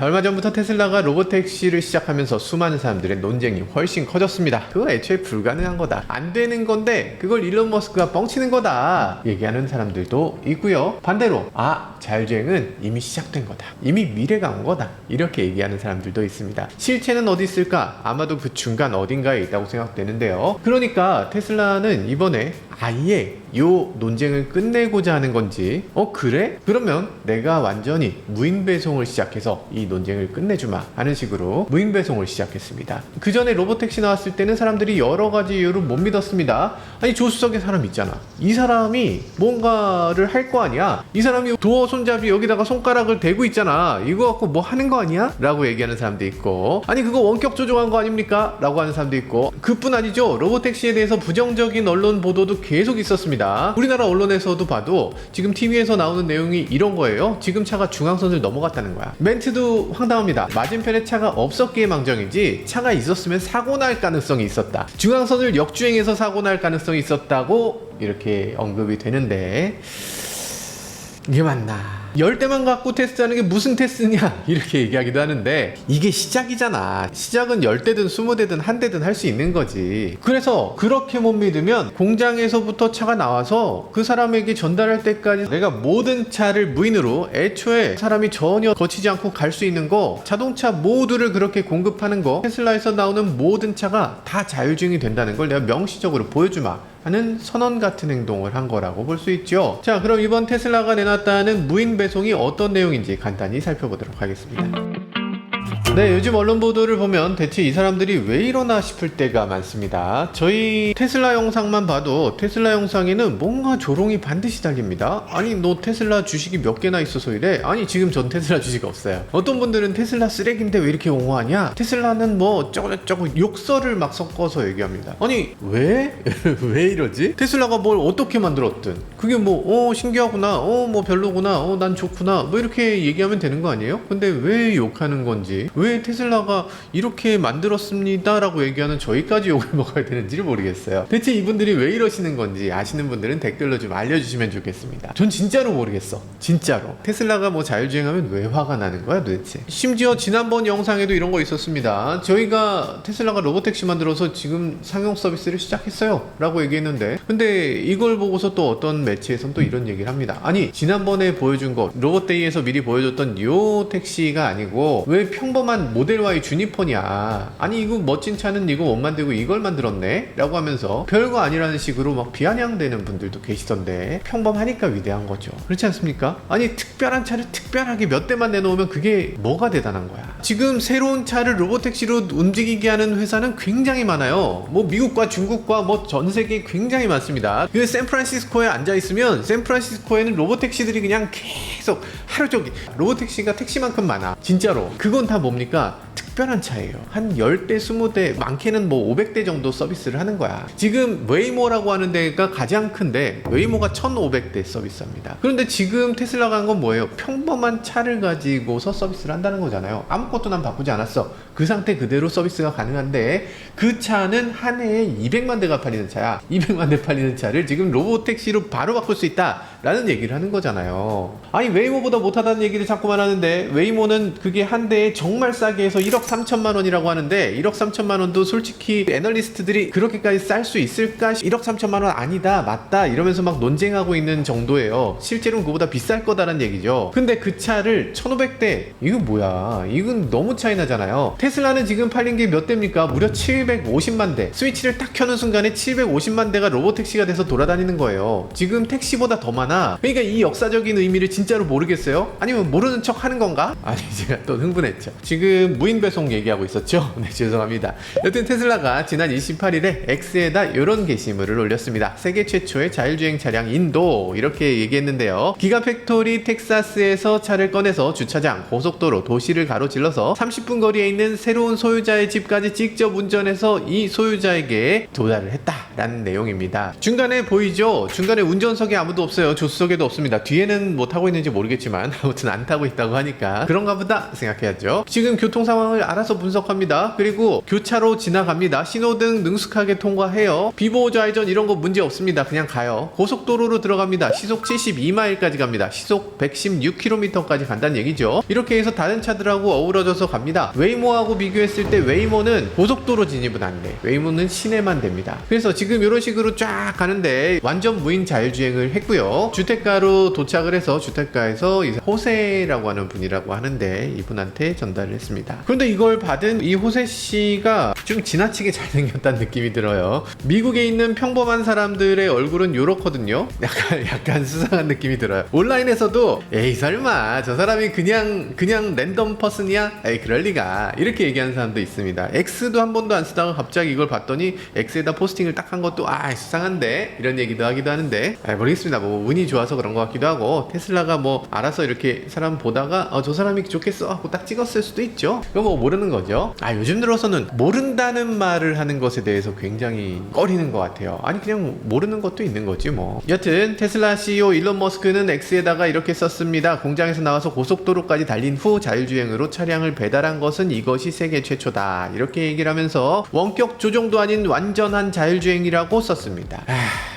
얼마 전부터 테슬라가 로보택시를 시작하면서 수많은 사람들의 논쟁이 훨씬 커졌습니다. 그거 애초에 불가능한 거다, 안 되는 건데 그걸 일론 머스크가 뻥치는 거다 얘기하는 사람들도 있고요. 반대로 자율주행은 이미 시작된 거다, 이미 미래가 온 거다, 이렇게 얘기하는 사람들도 있습니다. 실체는 어디 있을까? 아마도 그 중간 어딘가에 있다고 생각되는데요. 그러니까 테슬라는 이번에 아예 요 논쟁을 끝내고자 하는 건지, 그래? 그러면 내가 완전히 무인 배송을 시작해서 이 논쟁을 끝내주마 하는 식으로 무인 배송을 시작했습니다. 그 전에 로보택시 나왔을 때는 사람들이 여러 가지 이유로 못 믿었습니다. 아니, 조수석에 사람 있잖아, 이 사람이 뭔가를 할 거 아니야, 이 사람이 도어 손잡이 여기다가 손가락을 대고 있잖아, 이거 갖고 뭐 하는 거 아니야? 라고 얘기하는 사람도 있고, 아니 그거 원격 조종한 거 아닙니까? 라고 하는 사람도 있고, 그뿐 아니죠. 로보택시에 대해서 부정적인 언론 보도도 계속 있었습니다. 우리나라 언론에서도 봐도 지금 TV에서 나오는 내용이 이런 거예요. 지금 차가 중앙선을 넘어갔다는 거야. 멘트도 황당합니다. 맞은편에 차가 없었기에 망정이지 차가 있었으면 사고 날 가능성이 있었다, 중앙선을 역주행해서 사고 날 가능성이 있었다고 이렇게 언급이 되는데, 이게 맞나? 10대만 갖고 테스트하는 게 무슨 테스트냐 이렇게 얘기하기도 하는데, 이게 시작이잖아. 시작은 10대든 20대든 1대든 할 수 있는 거지. 그래서 그렇게 못 믿으면 공장에서부터 차가 나와서 그 사람에게 전달할 때까지 내가 모든 차를 무인으로, 애초에 사람이 전혀 거치지 않고 갈 수 있는 거, 자동차 모두를 그렇게 공급하는 거, 테슬라에서 나오는 모든 차가 다 자율주행이 된다는 걸 내가 명시적으로 보여주마 하는 선언 같은 행동을 한 거라고 볼 수 있죠. 자, 그럼 이번 테슬라가 내놨다는 무인 배송이 어떤 내용인지 간단히 살펴보도록 하겠습니다. 네, 요즘 언론 보도를 보면 대체 이 사람들이 왜 이러나 싶을 때가 많습니다. 저희 테슬라 영상만 봐도 테슬라 영상에는 뭔가 조롱이 반드시 달립니다. 아니, 너 테슬라 주식이 몇 개나 있어서 이래? 아니, 지금 전 테슬라 주식 없어요. 어떤 분들은 테슬라 쓰레기인데 왜 이렇게 옹호하냐? 테슬라는 뭐 저거 욕설을 막 섞어서 얘기합니다. 아니, 왜? 왜 이러지? 테슬라가 뭘 어떻게 만들었든 그게 뭐 신기하구나, 뭐 별로구나, 난 좋구나, 뭐 이렇게 얘기하면 되는 거 아니에요? 근데 왜 욕하는 건지, 왜 테슬라가 이렇게 만들었습니다 라고 얘기하는 저희까지 욕을 먹어야 되는지를 모르겠어요. 대체 이분들이 왜 이러시는 건지 아시는 분들은 댓글로 좀 알려주시면 좋겠습니다. 전 진짜로 모르겠어. 진짜로. 테슬라가 뭐 자율주행하면 왜 화가 나는 거야 도대체? 심지어 지난번 영상에도 이런 거 있었습니다. 저희가 테슬라가 로보택시 만들어서 지금 상용 서비스를 시작했어요 라고 얘기했는데, 근데 이걸 보고서 또 어떤 매체에선 또 이런 얘기를 합니다. 아니, 지난번에 보여준 거, 로봇데이에서 미리 보여줬던 요 택시가 아니고 왜 평범한 모델 Y 주니퍼냐, 아니 이거 멋진 차는 이거 못 만들고 이걸 만들었네 라고 하면서 별거 아니라는 식으로 막 비아냥대는 분들도 계시던데, 평범하니까 위대한 거죠. 그렇지 않습니까? 아니, 특별한 차를 특별하게 몇 대만 내놓으면 그게 뭐가 대단한 거야. 지금 새로운 차를 로보택시로 움직이게 하는 회사는 굉장히 많아요. 뭐 미국과 중국과 뭐 전 세계에 굉장히 많습니다. 그 샌프란시스코에 앉아있으면 샌프란시스코에는 로보택시들이 그냥 계속 하루 종일, 로보택시가 택시만큼 많아 진짜로. 그건 다 뭡니까? 특별한 차예요. 한 10대, 20대, 많게는 뭐 500대 정도 서비스를 하는 거야. 지금 웨이모라고 하는 데가 가장 큰데 웨이모가 1500대 서비스합니다. 그런데 지금 테슬라가 한 건 뭐예요? 평범한 차를 가지고서 서비스를 한다는 거잖아요. 아무것도 난 바꾸지 않았어. 그 상태 그대로 서비스가 가능한데, 그 차는 한 해에 200만 대가 팔리는 차야. 200만 대 팔리는 차를 지금 로보택시로 바로 바꿀 수 있다 라는 얘기를 하는 거잖아요. 아니, 웨이모보다 못하다는 얘기를 자꾸만 하는데, 웨이모는 그게 한 대에 정말 싸게 해서 1억 3천만 원이라고 하는데, 1억 3천만 원도 솔직히 애널리스트들이 그렇게까지 쌀 수 있을까? 1억 3천만 원 아니다, 맞다 이러면서 막 논쟁하고 있는 정도예요. 실제로는 그보다 비쌀 거다라는 얘기죠. 근데 그 차를 1500대, 이거 뭐야, 이건 너무 차이 나잖아요. 테슬라는 지금 팔린 게 몇 대입니까? 무려 750만 대. 스위치를 딱 켜는 순간에 750만 대가 로보택시가 돼서 돌아다니는 거예요. 지금 택시보다 더 많아. 그러니까 이 역사적인 의미를 진짜로 모르겠어요? 아니면 모르는 척 하는 건가? 아니, 제가 또 흥분했죠. 지금 무인 배송 얘기하고 있었죠? 네, 죄송합니다. 여튼 테슬라가 지난 28일에 X에다 이런 게시물을 올렸습니다. 세계 최초의 자율주행 차량 인도, 이렇게 얘기했는데요. 기가팩토리 텍사스에서 차를 꺼내서 주차장, 고속도로, 도시를 가로질러서 30분 거리에 있는 새로운 소유자의 집까지 직접 운전해서 이 소유자에게 도달을 했다라는 내용입니다. 중간에 보이죠? 중간에 운전석에 아무도 없어요. 조수석에도 없습니다. 뒤에는 뭐 타고 있는지 모르겠지만 아무튼 안 타고 있다고 하니까 그런가 보다 생각해야죠. 지금 교통 상황 상황을 알아서 분석합니다. 그리고 교차로 지나갑니다. 신호등 능숙하게 통과해요. 비보호 좌회전 이런 거 문제 없습니다. 그냥 가요. 고속도로로 들어갑니다. 시속 72마일까지 갑니다. 시속 116km까지 간다는 얘기죠. 이렇게 해서 다른 차들하고 어우러져서 갑니다. 웨이모하고 비교했을 때 웨이모는 고속도로 진입은 안 돼. 웨이모는 시내만 됩니다. 그래서 지금 이런 식으로 쫙 가는데 완전 무인 자율주행을 했고요. 주택가로 도착을 해서 주택가에서 이제 호세라고 하는 분이라고 하는데 이분한테 전달을 했습니다. 그런데 이걸 받은 이 호세 씨가 좀 지나치게 잘생겼다는 느낌이 들어요. 미국에 있는 평범한 사람들의 얼굴은 요렇거든요. 약간 수상한 느낌이 들어요. 온라인에서도 에이 설마 저 사람이 그냥 랜덤 퍼슨이야? 에이 그럴 리가, 이렇게 얘기하는 사람도 있습니다. X도 한 번도 안 쓰다가 갑자기 이걸 봤더니 X에다 포스팅을 딱 한 것도 수상한데, 이런 얘기도 하기도 하는데 모르겠습니다. 뭐 운이 좋아서 그런 것 같기도 하고, 테슬라가 뭐 알아서 이렇게 사람 보다가 저 사람이 좋겠어 하고 딱 찍었을 수도 있죠. 그건 뭐 모르는 거죠. 요즘 들어서는 모른다는 말을 하는 것에 대해서 굉장히 꺼리는 것 같아요. 아니 그냥 모르는 것도 있는 거지 뭐. 여튼 테슬라 CEO 일론 머스크는 X에다가 이렇게 썼습니다. 공장에서 나와서 고속도로까지 달린 후 자율주행으로 차량을 배달한 것은 이것이 세계 최초다, 이렇게 얘기를 하면서 원격 조종도 아닌 완전한 자율주행이라고 썼습니다.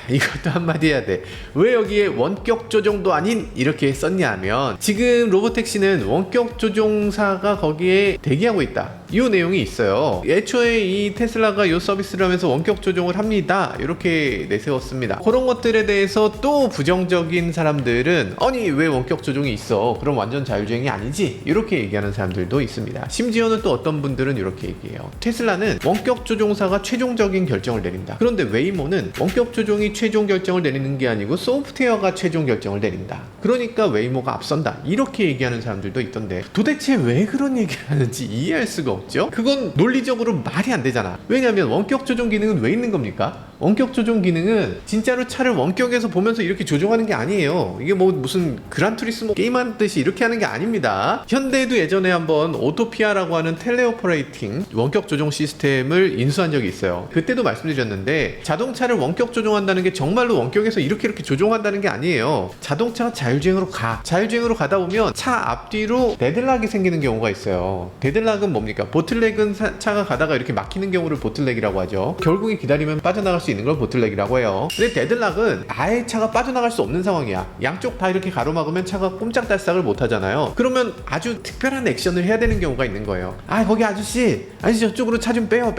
이것도 한마디 해야 돼. 왜 여기에 원격 조종도 아닌 이렇게 썼냐 하면, 지금 로보택시는 원격 조종사가 거기에 대기하고 있다, 이 내용이 있어요. 애초에 이 테슬라가 이 서비스를 하면서 원격 조종을 합니다, 이렇게 내세웠습니다. 그런 것들에 대해서 또 부정적인 사람들은 아니 왜 원격 조종이 있어, 그럼 완전 자율주행이 아니지, 이렇게 얘기하는 사람들도 있습니다. 심지어는 또 어떤 분들은 이렇게 얘기해요. 테슬라는 원격 조종사가 최종적인 결정을 내린다. 그런데 웨이모는 원격 조종이 최종 결정을 내리는 게 아니고 소프트웨어가 최종 결정을 내린다. 그러니까 웨이모가 앞선다, 이렇게 얘기하는 사람들도 있던데, 도대체 왜 그런 얘기를 하는지 이해할 수가 없죠. 그건 논리적으로 말이 안 되잖아. 왜냐면 원격 조종 기능은 왜 있는 겁니까? 원격 조종 기능은 진짜로 차를 원격에서 보면서 이렇게 조종하는 게 아니에요. 이게 뭐 무슨 그란투리스모 게임하듯이 이렇게 하는 게 아닙니다. 현대에도 예전에 한번 오토피아라고 하는 텔레오퍼레이팅 원격 조종 시스템을 인수한 적이 있어요. 그때도 말씀드렸는데, 자동차를 원격 조종한다는 게 정말로 원격에서 이렇게 조종한다는 게 아니에요. 자동차가 자율주행으로 자율주행으로 가다 보면 차 앞뒤로 데들락이 생기는 경우가 있어요. 데들락은 뭡니까? 보틀렉은 차가 가다가 이렇게 막히는 경우를 보틀렉이라고 하죠. 결국에 기다리면 빠져나갈 수 있는 걸 보틀렉이라고 해요. 근데 데들락은 아예 차가 빠져나갈 수 없는 상황이야. 양쪽 다 이렇게 가로막으면 차가 꼼짝달싹을 못 하잖아요. 그러면 아주 특별한 액션을 해야 되는 경우가 있는 거예요. 거기 아저씨 저쪽으로 차 좀 빼요.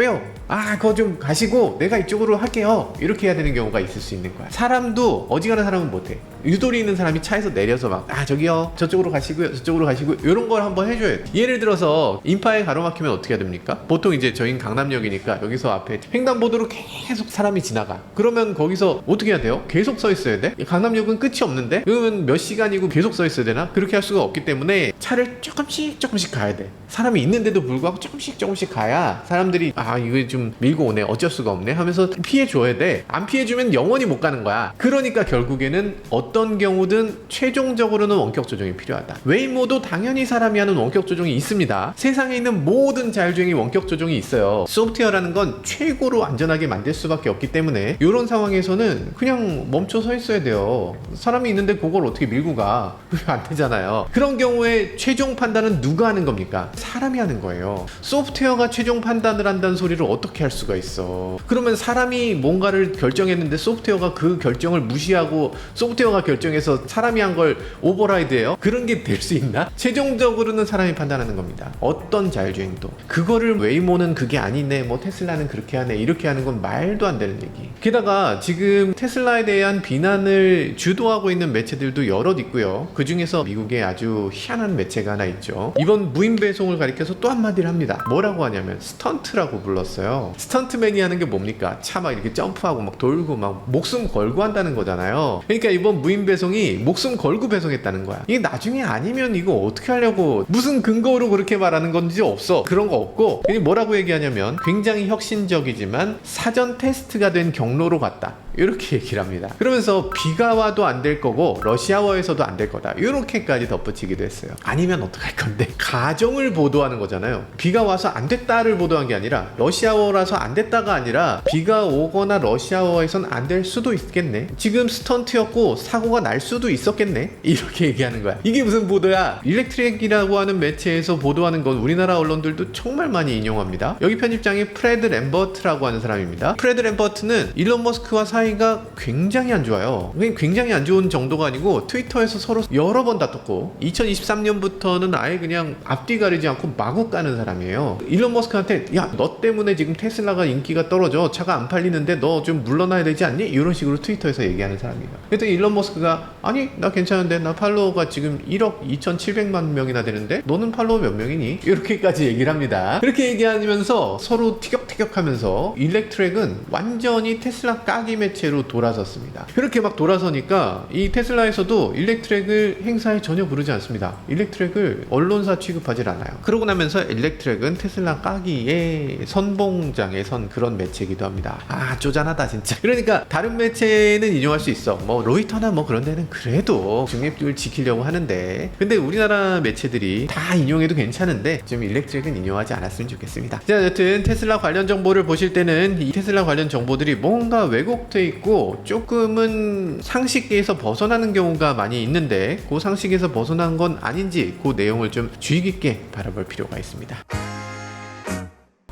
그거 좀 가시고 내가 이쪽으로 할게요, 이렇게 해야 되는 경우가 있을 수 있는 거야. 사람도 어지간한 사람은 못해. 유도리 있는 사람이 차에서 내려서 막 저기요 저쪽으로 가시고요 저쪽으로 가시고요, 이런 걸 한번 해줘야 돼. 예를 들어서 인파에 가로막히면 어떻게 해야 됩니까? 보통 이제 저희는 강남역이니까 여기서 앞에 횡단보도로 계속 사람이 지나가. 그러면 거기서 어떻게 해야 돼요? 계속 서 있어야 돼? 강남역은 끝이 없는데? 그러면 몇 시간이고 계속 서 있어야 되나? 그렇게 할 수가 없기 때문에 차를 조금씩 가야 돼. 사람이 있는데도 불구하고 조금씩 가야 사람들이 이거 좀 밀고 오네, 어쩔 수가 없네 하면서 피해줘야 돼. 안 피해주면 영원히 못 가는 거야. 그러니까 결국에는 어떤 경우든 최종적으로는 원격 조종이 필요하다. 웨이모도 당연히 사람이 하는 원격 조종이 있습니다. 세상에 있는 모든 자율주행이 원격 조종이 있어요. 소프트웨어라는 건 최고로 안전하게 만들 수밖에 없기 때문에 이런 상황에서는 그냥 멈춰 서 있어야 돼요. 사람이 있는데 그걸 어떻게 밀고 가? 안 되잖아요. 그런 경우에 최종 판단은 누가 하는 겁니까? 사람이 하는 거예요. 소프트웨어가 최종 판단을 한다는 소리를 어떻게 할 수가 있어? 그러면 사람이 뭔가를 결정했는데 소프트웨어가 그 결정을 무시하고 소프트웨어가 결정해서 사람이 한 걸 오버라이드해요? 그런 게 될 수 있나? 최종적으로는 사람이 판단하는 겁니다. 어떤 자율주행도. 그거를 웨이모는 그게 아니네, 뭐 테슬라는 그렇게 하네, 이렇게 하는 건 말도 안 되는 얘기. 게다가 지금 테슬라에 대한 비난을 주도하고 있는 매체들도 여럿 있고요. 그 중에서 미국의 아주 희한한 매체가 하나 있죠. 이번 무인 배송을 가리켜서 또 한마디를 합니다. 뭐라고 하냐면 스턴트라고 불렀어요. 스턴트맨이 하는 게 뭡니까? 차 막 이렇게 점프하고 막 돌고 막 목숨 걸고 한다는 거잖아요. 그러니까 이번 무인 배송이 목숨 걸고 배송했다는 거야. 이게 나중에 아니면 이거 어떻게 하려고, 무슨 근거로 그렇게 말하는 건지 없어. 그런 거 없고, 뭐라고 얘기하냐면 굉장히 혁신적이지만 사전 테스트가 된 경로로 갔다. 이렇게 얘기를 합니다. 그러면서 비가 와도 안 될 거고 러시아워에서도 안 될 거다, 이렇게까지 덧붙이기도 했어요. 아니면 어떡할 건데, 가정을 보도하는 거잖아요. 비가 와서 안 됐다를 보도한 게 아니라, 러시아워라서 안 됐다가 아니라 비가 오거나 러시아워에선 안 될 수도 있겠네, 지금 스턴트였고 사고가 날 수도 있었겠네, 이렇게 얘기하는 거야. 이게 무슨 보도야? 일렉트릭이라고 하는 매체에서 보도하는 건 우리나라 언론들도 정말 많이 인용합니다. 여기 편집장이 프레드 램버트라고 하는 사람입니다. 프레드 램버트는 일론 머스크와 사이가 굉장히 안 좋아요. 굉장히 안 좋은 정도가 아니고 트위터에서 서로 여러 번 다퉜고 2023년부터는 아예 그냥 앞뒤 가리지 않고 마구 까는 사람이에요. 일론 머스크한테 야, 너 때문에 지금 테슬라가 인기가 떨어져, 차가 안 팔리는데 너 좀 물러나야 되지 않니? 이런 식으로 트위터에서 얘기하는 사람이에요. 그랬더니 일론 머스크가 아니, 나 괜찮은데, 나 팔로워가 지금 1억 2,700만 명이나 되는데 너는 팔로워 몇 명이니? 이렇게까지 얘기를 합니다. 그렇게 얘기하면서 서로 티격태격하면서 일렉트랙은 완전히 테슬라 까기 매체로 돌아섰습니다. 그렇게 막 돌아서니까 이 테슬라에서도 일렉트랙을 행사에 전혀 부르지 않습니다. 일렉트랙을 언론사 취급하지 않아요. 그러고 나면서 일렉트랙은 테슬라 까기의 선봉장에 선 그런 매체이기도 합니다. 아, 쪼잔하다 진짜. 그러니까 다른 매체는 인용할 수 있어. 뭐 로이터나 뭐 그런 데는 그래도 중립을 지키려고 하는데, 근데 우리나라 매체들이 다 인용해도 괜찮은데 좀 일렉트릭은 인용하지 않았으면 좋겠습니다. 자, 여튼 테슬라 관련 정보를 보실 때는 이 테슬라 관련 정보들이 뭔가 왜곡돼 있고 조금은 상식에서 벗어나는 경우가 많이 있는데, 그 상식에서 벗어난 건 아닌지 그 내용을 좀 주의 깊게 바라볼 필요가 있습니다.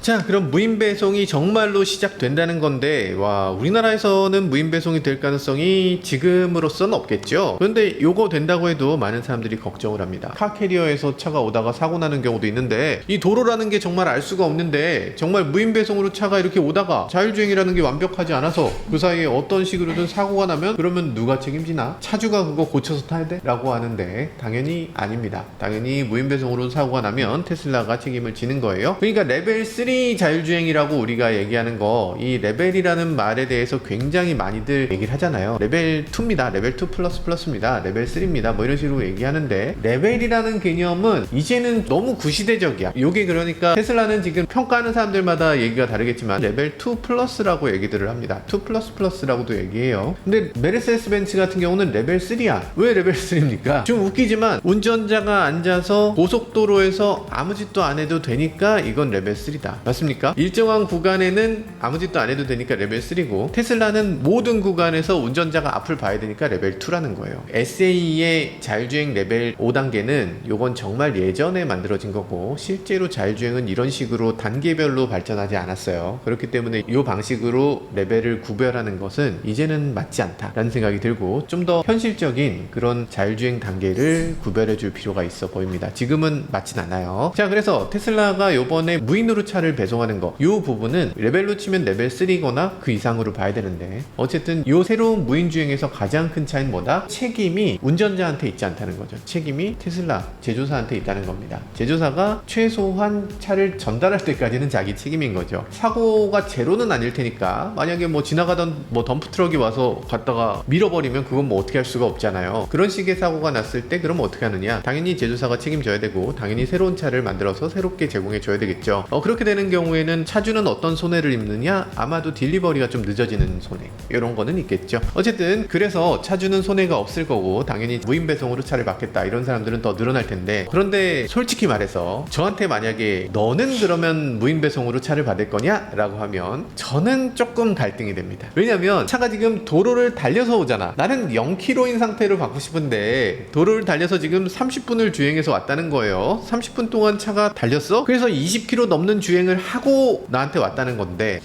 자, 그럼 무인 배송이 정말로 시작된다는 건데, 와, 우리나라에서는 무인 배송이 될 가능성이 지금으로서는 없겠죠. 그런데 요거 된다고 해도 많은 사람들이 걱정을 합니다. 카캐리어에서 차가 오다가 사고 나는 경우도 있는데, 이 도로라는 게 정말 알 수가 없는데 정말 무인 배송으로 차가 이렇게 오다가 자율주행이라는 게 완벽하지 않아서 그 사이에 어떤 식으로든 사고가 나면 그러면 누가 책임지나? 차주가 그거 고쳐서 타야 돼? 라고 하는데 당연히 아닙니다. 당연히 무인 배송으로 사고가 나면 테슬라가 책임을 지는 거예요. 그러니까 레벨 3 자율주행이라고 우리가 얘기하는 거, 이 레벨이라는 말에 대해서 굉장히 많이들 얘기를 하잖아요. 레벨 2입니다. 레벨 2 플러스입니다. 레벨 3입니다. 뭐 이런 식으로 얘기하는데, 레벨이라는 개념은 이제는 너무 구시대적이야. 요게 그러니까 테슬라는 지금 평가하는 사람들마다 얘기가 다르겠지만 레벨 2 플러스라고 얘기들을 합니다. 2 플러스라고도 얘기해요. 근데 메르세데스 벤츠 같은 경우는 레벨 3야. 왜 레벨 3입니까? 좀 웃기지만 운전자가 앉아서 고속도로에서 아무 짓도 안 해도 되니까 이건 레벨 3다. 맞습니까? 일정한 구간에는 아무 짓도 안 해도 되니까 레벨 3고, 테슬라는 모든 구간에서 운전자가 앞을 봐야 되니까 레벨 2라는 거예요. SAE의 자율주행 레벨 5단계는 요건 정말 예전에 만들어진 거고, 실제로 자율주행은 이런 식으로 단계별로 발전하지 않았어요. 그렇기 때문에 이 방식으로 레벨을 구별하는 것은 이제는 맞지 않다라는 생각이 들고, 좀 더 현실적인 그런 자율주행 단계를 구별해 줄 필요가 있어 보입니다. 지금은 맞진 않아요. 자, 그래서 테슬라가 요번에 무인으로 차를 배송하는 거, 이 부분은 레벨로 치면 레벨 3거나 그 이상으로 봐야 되는데, 어쨌든 이 새로운 무인주행에서 가장 큰 차이는 뭐다? 책임이 운전자한테 있지 않다는 거죠. 책임이 테슬라 제조사한테 있다는 겁니다. 제조사가 최소한 차를 전달할 때까지는 자기 책임인 거죠. 사고가 제로는 아닐 테니까, 만약에 뭐 지나가던 뭐 덤프트럭이 와서 갔다가 밀어버리면 그건 뭐 어떻게 할 수가 없잖아요. 그런 식의 사고가 났을 때 그럼 어떻게 하느냐? 당연히 제조사가 책임져야 되고, 당연히 새로운 차를 만들어서 새롭게 제공해 줘야 되겠죠. 그렇게 되는 경우에는 차주는 어떤 손해를 입느냐? 아마도 딜리버리가 좀 늦어지는 손해, 이런 거는 있겠죠. 어쨌든 그래서 차주는 손해가 없을 거고, 당연히 무인 배송으로 차를 받겠다 이런 사람들은 더 늘어날 텐데, 그런데 솔직히 말해서 저한테 만약에 너는 그러면 무인 배송으로 차를 받을 거냐? 라고 하면 저는 조금 갈등이 됩니다. 왜냐면 차가 지금 도로를 달려서 오잖아. 나는 0km인 상태로 받고 싶은데 도로를 달려서 지금 30분을 주행해서 왔다는 거예요. 30분 동안 차가 달렸어? 그래서 20km 넘는 주행을 하고 나한테 왔다는 건데,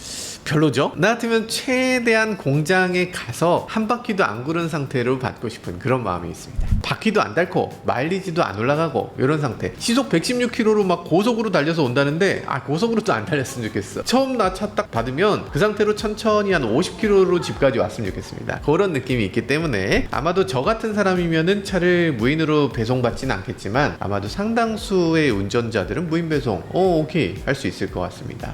별로죠? 나 같으면 최대한 공장에 가서 한 바퀴도 안 구른 상태로 받고 싶은 그런 마음이 있습니다. 바퀴도 안 닳고 마일리지도 안 올라가고 이런 상태. 시속 116km로 막 고속으로 달려서 온다는데, 고속으로 또 안 달렸으면 좋겠어. 처음 나 차 딱 받으면 그 상태로 천천히 한 50km로 집까지 왔으면 좋겠습니다. 그런 느낌이 있기 때문에 아마도 저 같은 사람이면은 차를 무인으로 배송받지는 않겠지만, 아마도 상당수의 운전자들은 무인 배송 오케이 할 수 있을 것 같습니다.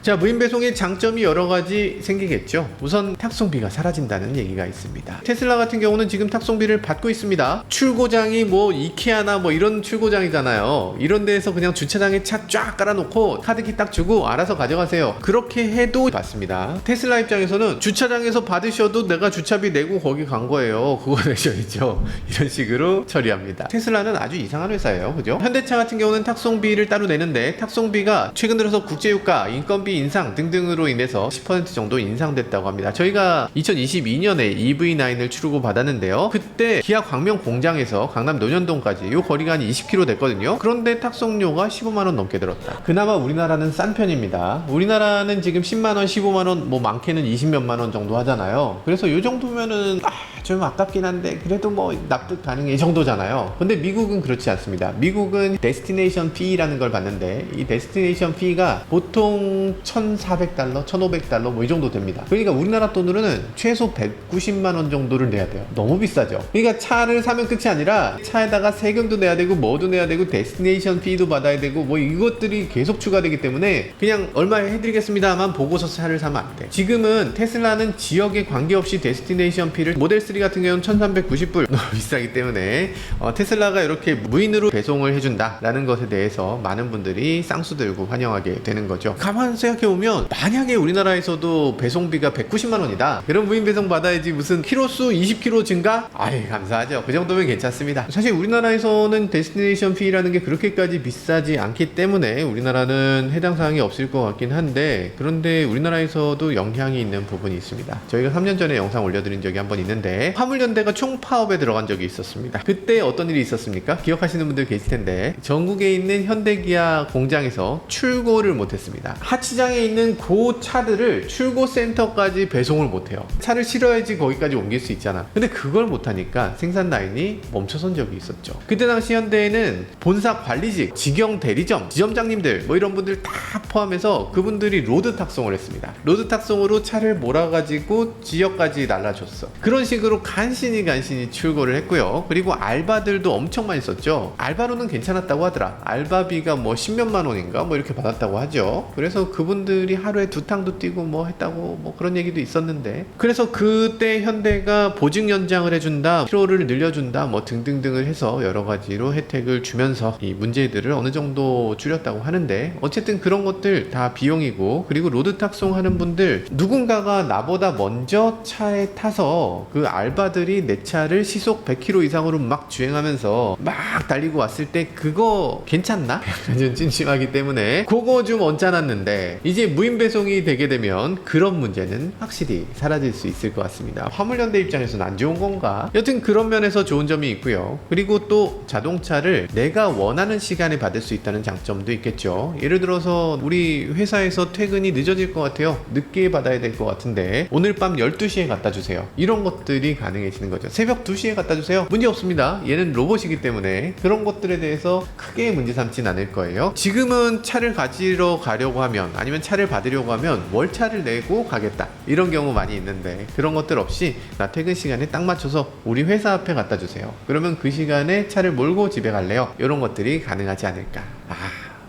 자, 무인 배송의 장점이 여러 가지 생기겠죠. 우선 탁송비가 사라진다는 얘기가 있습니다. 테슬라 같은 경우는 지금 탁송비를 받고 있습니다. 출고장이 뭐 이케아나 뭐 이런 출고장이잖아요. 이런 데에서 그냥 주차장에 차 쫙 깔아놓고 카드키 딱 주고 알아서 가져가세요. 그렇게 해도 받습니다. 테슬라 입장에서는 주차장에서 받으셔도 내가 주차비 내고 거기 간 거예요. 그거 내셔야죠. 이런 식으로 처리합니다. 테슬라는 아주 이상한 회사예요. 그죠? 현대차 같은 경우는 탁송비를 따로 내는데 탁송비가 최근 들어서 국제유가, 인건비 인상 등등으로 인해서 10% 정도 인상됐다고 합니다. 저희가 2022년에 EV9을 출고 받았는데요. 그때 기아 광명 공장에서 강남 논현동까지 이 거리가 한 20km 됐거든요. 그런데 탁송료가 15만원 넘게 들었다. 그나마 우리나라는 싼 편입니다. 우리나라는 지금 10만원, 15만원, 뭐 많게는 20몇만원 정도 하잖아요. 그래서 이 정도면은 좀 아깝긴 한데 그래도 뭐 납득 가능해 이 정도잖아요. 근데 미국은 그렇지 않습니다. 미국은 데스티네이션 피라는 걸 받는데 이 데스티네이션 피가 보통 1,400달러, 1,500달러 뭐 이 정도 됩니다. 그러니까 우리나라 돈으로는 최소 190만원 정도를 내야 돼요. 너무 비싸죠. 그러니까 차를 사면 끝이 아니라 차에다가 세금도 내야 되고 뭐도 내야 되고 데스티네이션 피도 받아야 되고 뭐 이것들이 계속 추가되기 때문에 그냥 얼마에 해드리겠습니다만 보고서 차를 사면 안 돼. 지금은 테슬라는 지역에 관계없이 데스티네이션 피를 모델 3 같은 경우는 1,390불 너무 비싸기 때문에 테슬라가 이렇게 무인으로 배송을 해준다 라는 것에 대해서 많은 분들이 쌍수 들고 환영하게 되는 거죠. 가만 생각해보면 만약에 우리나라에서도 배송비가 190만원이다 그럼 무인 배송 받아야지 무슨 키로수 20km 증가? 아이 감사하죠. 그 정도면 괜찮습니다. 사실 우리나라에서는 데스티네이션 피라는 게 그렇게까지 비싸지 않기 때문에 우리나라는 해당 사항이 없을 것 같긴 한데 그런데 우리나라에서도 영향이 있는 부분이 있습니다. 저희가 3년 전에 영상 올려드린 적이 한번 있는데 화물연대가 총파업에 들어간 적이 있었습니다. 그때 어떤 일이 있었습니까? 기억하시는 분들 계실 텐데 전국에 있는 현대기아 공장에서 출고를 못했습니다. 하치장에 있는 그 차들을 출고센터까지 배송을 못해요. 차를 실어야지 거기까지 옮길 수 있잖아. 근데 그걸 못하니까 생산 라인이 멈춰선 적이 있었죠. 그때 당시 현대에는 본사 관리직, 직영 대리점, 지점장님들 뭐 이런 분들 다 포함해서 그분들이 로드 탁송을 했습니다. 로드 탁송으로 차를 몰아가지고 지역까지 날라줬어. 그런 식으로 간신히 출고를 했고요. 그리고 알바들도 엄청 많이 썼죠. 알바로는 괜찮았다고 하더라. 알바비가 뭐 10몇만 원인가 뭐 이렇게 받았다고 하죠. 그래서 그분들이 하루에 2탕도 뛰고 뭐 했다고 뭐 그런 얘기도 있었는데 그래서 그때 현대가 보증 연장을 해준다, 키로를 늘려준다 뭐 등등등을 해서 여러 가지로 혜택을 주면서 이 문제들을 어느 정도 줄였다고 하는데 어쨌든 그런 것들 다 비용이고 그리고 로드 탁송 하는 분들 누군가가 나보다 먼저 차에 타서 그 알바들이 내 차를 시속 100km 이상으로 막 주행하면서 막 달리고 왔을 때 그거 괜찮나? 좀 찜찜하기 때문에 그거 좀 언짢았는데 이제 무인 배송이 되게 되면 그런 문제는 확실히 사라질 수 있을 것 같습니다. 화물연대 입장에서는 안 좋은 건가? 여튼 그런 면에서 좋은 점이 있고요. 그리고 또 자동차를 내가 원하는 시간에 받을 수 있다는 장점도 있겠죠. 예를 들어서 우리 회사에서 퇴근이 늦어질 것 같아요. 늦게 받아야 될 것 같은데 오늘 밤 12시에 갖다 주세요. 이런 것들이 가능해지는 거죠. 새벽 2시에 갖다 주세요. 문제 없습니다. 얘는 로봇이기 때문에 그런 것들에 대해서 크게 문제 삼진 않을 거예요. 지금은 차를 가지러 가려고 하면 아니면 차를 받으려고 하면 월차를 내고 가겠다 이런 경우 많이 있는데 그런 것들 없이 나 퇴근 시간에 딱 맞춰서 우리 회사 앞에 갖다 주세요. 그러면 그 시간에 차를 몰고 집에 갈래요. 이런 것들이 가능하지 않을까.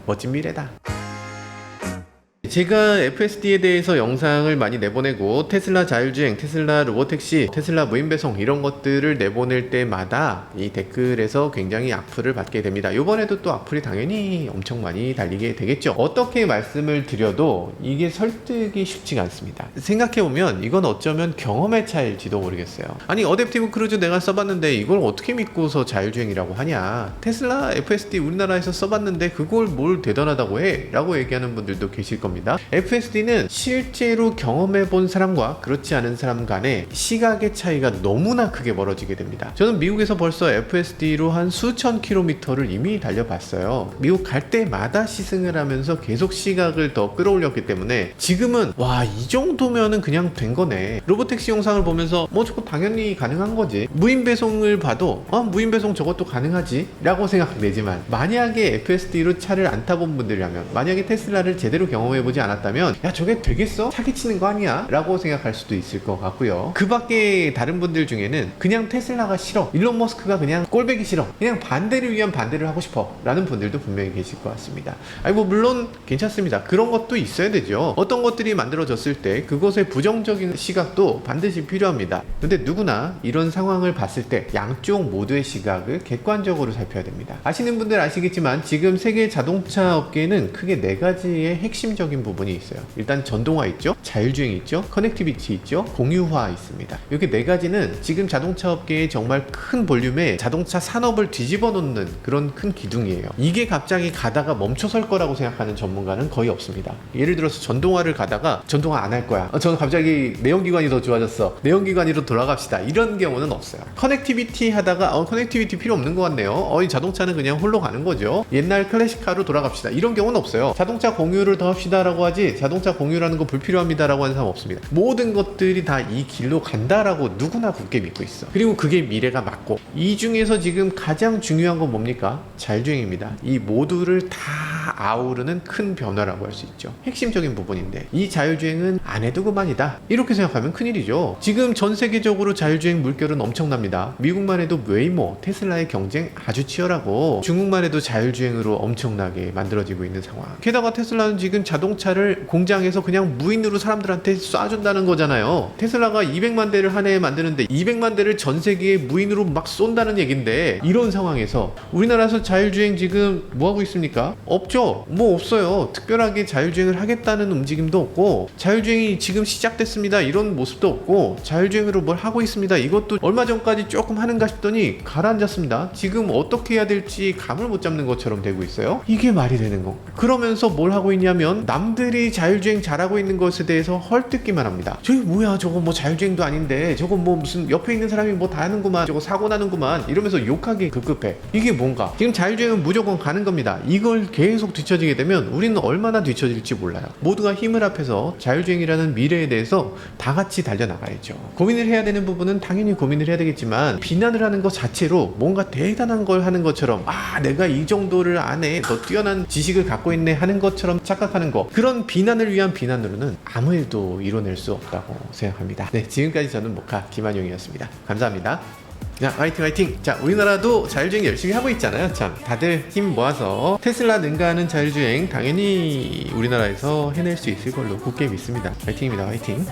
멋진 미래다. 제가 FSD에 대해서 영상을 많이 내보내고 테슬라 자율주행, 테슬라 로보택시, 테슬라 무인배송 이런 것들을 내보낼 때마다 이 댓글에서 굉장히 악플을 받게 됩니다. 이번에도 또 악플이 당연히 엄청 많이 달리게 되겠죠. 어떻게 말씀을 드려도 이게 설득이 쉽지가 않습니다. 생각해보면 이건 어쩌면 경험의 차이일지도 모르겠어요. 아니 어댑티브 크루즈 내가 써봤는데 이걸 어떻게 믿고서 자율주행이라고 하냐. 테슬라 FSD 우리나라에서 써봤는데 그걸 뭘 대단하다고 해? 라고 얘기하는 분들도 계실 겁니다. FSD는 실제로 경험해본 사람과 그렇지 않은 사람 간의 시각의 차이가 너무나 크게 벌어지게 됩니다. 저는 미국에서 벌써 FSD로 한 수천 킬로미터를 이미 달려봤어요. 미국 갈 때마다 시승을 하면서 계속 시각을 더 끌어올렸기 때문에 지금은 와, 이 정도면은 그냥 된 거네. 로보택시 영상을 보면서 뭐 저거 당연히 가능한 거지. 무인 배송을 봐도 무인 배송 저것도 가능하지 라고 생각되지만 만약에 FSD로 차를 안 타본 분들이라면 만약에 테슬라를 제대로 경험해보지 보지 않았다면 야 저게 되겠어? 사기치는 거 아니야? 라고 생각할 수도 있을 것 같고요. 그 밖에 다른 분들 중에는 그냥 테슬라가 싫어, 일론 머스크가 그냥 꼴배기 싫어, 그냥 반대를 위한 반대를 하고 싶어 라는 분들도 분명히 계실 것 같습니다. 아니 뭐 물론 괜찮습니다. 그런 것도 있어야 되죠. 어떤 것들이 만들어졌을 때 그것의 부정적인 시각도 반드시 필요합니다. 근데 누구나 이런 상황을 봤을 때 양쪽 모두의 시각을 객관적으로 살펴야 됩니다. 아시는 분들 아시겠지만 지금 세계 자동차 업계에는 크게 4가지의 핵심적인 부분이 있어요. 일단 전동화 있죠, 자율주행 있죠, 커넥티비티 있죠, 공유화 있습니다. 이렇게 4가지는 지금 자동차 업계의 정말 큰 볼륨의 자동차 산업을 뒤집어 놓는 그런 큰 기둥이에요. 이게 갑자기 가다가 멈춰설 거라고 생각하는 전문가는 거의 없습니다. 예를 들어서 전동화를 가다가 전동화 안 할 거야, 저는 갑자기 내연기관이 더 좋아졌어, 내연기관으로 돌아갑시다, 이런 경우는 없어요. 커넥티비티 하다가 커넥티비티 필요 없는 것 같네요, 이 자동차는 그냥 홀로 가는 거죠, 옛날 클래식카로 돌아갑시다, 이런 경우는 없어요. 자동차 공유를 더 합시다 라고 하지 자동차 공유라는 거 불필요합니다 라고 하는 사람 없습니다. 모든 것들이 다 이 길로 간다라고 누구나 굳게 믿고 있어. 그리고 그게 미래가 맞고, 이 중에서 지금 가장 중요한 건 뭡니까? 자율주행입니다. 이 모두를 다 아우르는 큰 변화라고 할 수 있죠. 핵심적인 부분인데 이 자율주행은 안 해도 그만이다, 이렇게 생각하면 큰일이죠. 지금 전 세계적으로 자율주행 물결은 엄청납니다. 미국만 해도 웨이모, 테슬라의 경쟁 아주 치열하고, 중국만 해도 자율주행으로 엄청나게 만들어지고 있는 상황. 게다가 테슬라는 지금 자동차를 공장에서 그냥 무인으로 사람들한테 쏴준다는 거잖아요. 테슬라가 200만 대를 한 해에 만드는데 200만 대를 전 세계에 무인으로 막 쏜다는 얘긴데, 이런 상황에서 우리나라에서 자율주행 지금 뭐 하고 있습니까? 없죠. 뭐 없어요. 특별하게 자율주행을 하겠다는 움직임도 없고, 자율주행이 지금 시작됐습니다 이런 모습도 없고, 자율주행으로 뭘 하고 있습니다 이것도 얼마 전까지 조금 하는가 싶더니 가라앉았습니다. 지금 어떻게 해야 될지 감을 못 잡는 것처럼 되고 있어요. 이게 말이 되는 거. 그러면서 뭘 하고 있냐면 남들이 자율주행 잘하고 있는 것에 대해서 헐뜯기만 합니다. 저기 뭐야, 저거 뭐 자율주행도 아닌데, 저거 뭐 무슨 옆에 있는 사람이 뭐 다 하는구만, 저거 사고 나는구만, 이러면서 욕하기 급급해. 이게 뭔가, 지금 자율주행은 무조건 가는 겁니다. 이걸 계속 뒤처지게 되면 우리는 얼마나 뒤처질지 몰라요. 모두가 힘을 합해서 자율주행이라는 미래에 대해서 다 같이 달려나가야죠. 고민을 해야 되는 부분은 당연히 고민을 해야 되겠지만, 비난을 하는 것 자체로 뭔가 대단한 걸 하는 것처럼, 내가 이 정도를 안 해, 더 뛰어난 지식을 갖고 있네 하는 것처럼 착각하는 거, 그런 비난을 위한 비난으로는 아무 일도 이뤄낼 수 없다고 생각합니다. 네, 지금까지 저는 모카 김한용이었습니다. 감사합니다. 자, 화이팅 화이팅! 자, 우리나라도 자율주행 열심히 하고 있잖아요. 참, 다들 힘 모아서 테슬라 능가하는 자율주행 당연히 우리나라에서 해낼 수 있을 걸로 굳게 믿습니다. 화이팅입니다. 화이팅!